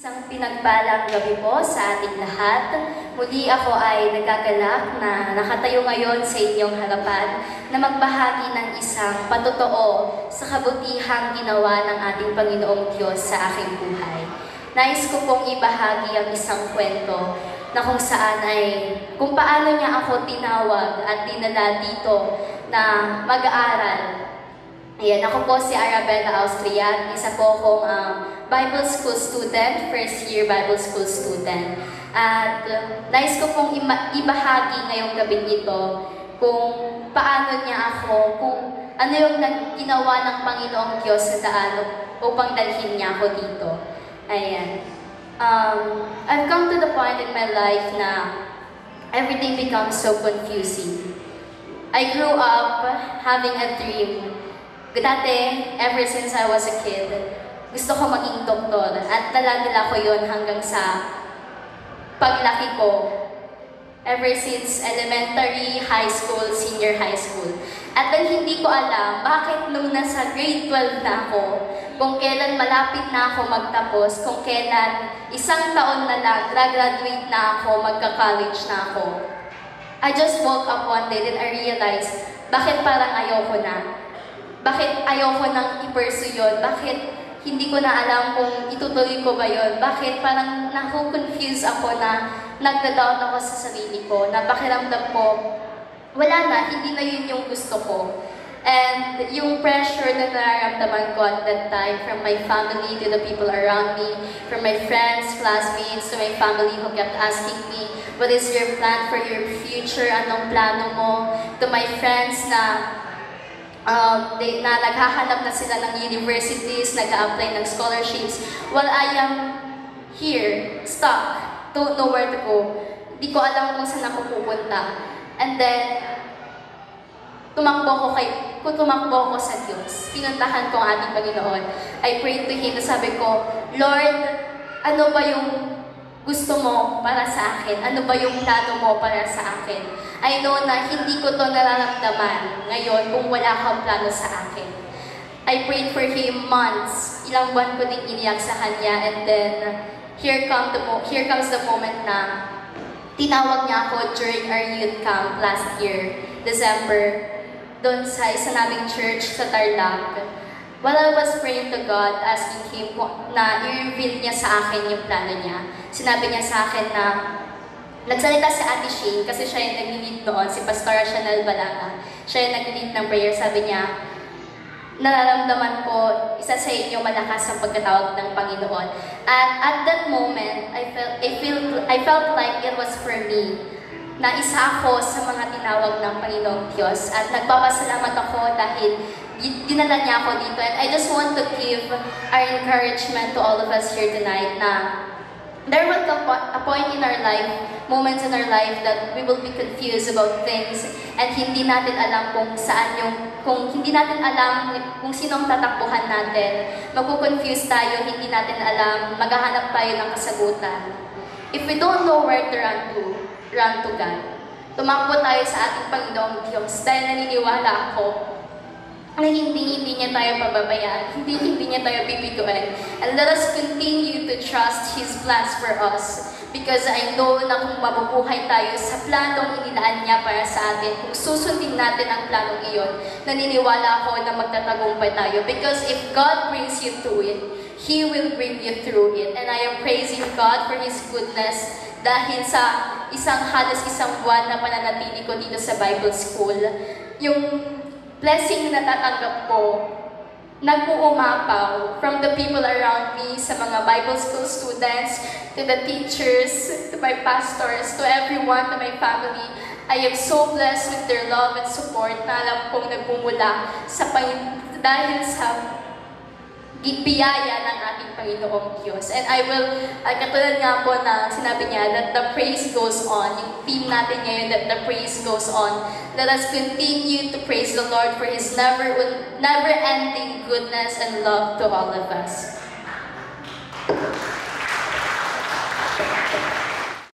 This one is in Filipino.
Isang pinagpalang gabi po sa ating lahat. Muli ako ay nagagalak na nakatayo ngayon sa inyong harapan na magbahagi ng isang patotoo sa kabutihang ginawa ng ating Panginoong Diyos sa aking buhay. Nais ko pong ibahagi ang isang kwento na kung saan ay kung paano niya ako tinawag at dinala dito na mag-aaral. Ayan, ako po si Arabella Austrian, isa po akong Bible School student, first year Bible School student. At nais ko pong ibahagi ngayong gabi ito kung paano niya ako, kung ano yung ginawa ng Panginoong Diyos sa daan upang dalhin niya ako dito. Ayan. I've come to the point in my life na everything becomes so confusing. I grew up having a dream. Dati, ever since I was a kid, gusto ko maging doktor at dala-dala ko yun hanggang sa paglaki ko. Ever since elementary, high school, senior high school. At then hindi ko alam bakit nung nasa grade 12 na ako, kung kailan malapit na ako magtapos, kung kailan isang taon na lang, graduate na ako, magka-college na ako. I just woke up one day and I realized, bakit parang ayoko na? Bakit ayoko nang i-pursue yun? Bakit hindi ko na alam kung itutuloy ko ba yun? Bakit parang naku-confuse ako na nagda-doubt ako sa sarili ko, na pakiramdam ko, wala na, hindi na yun yung gusto ko. And yung pressure na nararamdaman ko at that time from my family to the people around me, from my friends, classmates, to my family who kept asking me, what is your plan for your future? Anong plano mo? To my friends na naghahanap na sila ng universities, nag-a-apply ng scholarships, while I am here, stuck, don't know where to go. Di ko alam kung saan ako pupunta. And then, tumakbo ako sa Diyos. Pinuntahan ko ang ating Panginoon. I prayed to Him, sabi ko, Lord, ano ba yung gusto mo para sa akin? Ano ba yung plano mo para sa akin? I know na hindi ko to nararamdaman ngayon kung wala kang plano sa akin. I prayed for Him months. Ilang buwan ko ding iniyak sa Kanya, and then here comes the moment na tinawag niya ako during our youth camp last year, December, doon sa isa naming church sa Tarlac. While I was praying to God, asking Him na i-reveal niya sa akin yung plano niya, sinabi niya sa akin na nagsalita si Ate Shane, kasi siya yung nag-lead noon, si Pastora Chanel Balaga. Siya yung nag-lead ng prayer. Sabi niya, nararamdaman ko, isa sa inyo malakas ang pagkatawag ng Panginoon. And at that moment, I felt like it was for me, na isa ako sa mga tinawag ng Panginoong Diyos. At nagpapasalamat ako dahil dinala niya ako dito. And I just want to give our encouragement to all of us here tonight na there will come a point in our life, moments in our life that we will be confused about things and hindi natin alam kung hindi natin alam kung sinong tatakbuhan natin. Magko-confuse tayo, hindi natin alam, maghahanap tayo ng kasagutan. If we don't know where to run to God. Tumakbo tayo sa ating Panginoong Diyos dahil naniniwala ako na hindi niya tayo pababayaan, hindi niya tayo bibiguin. And let us continue to trust His plans for us. Because I know na kung mabubuhay tayo sa planong inilaan niya para sa atin, kung susundin natin ang planong iyon, naniniwala ako na magtatagumpay tayo. Because if God brings you through it, He will bring you through it. And I am praising God for His goodness dahil sa halos isang buwan na pananatili ko dito sa Bible School. Yung blessing na natatanggap ko, nag-uumapaw from the people around me, sa mga Bible School students, to the teachers, to my pastors, to everyone, to my family. I am so blessed with their love and support na alam kong nagmumula dahil sa biyaya ng ating Panginoong Diyos. And I will, katulad nga po na sinabi niya, that the praise goes on. Yung theme natin ngayon, that the praise goes on. Let us continue to praise the Lord for His never-ending goodness and love to all of us.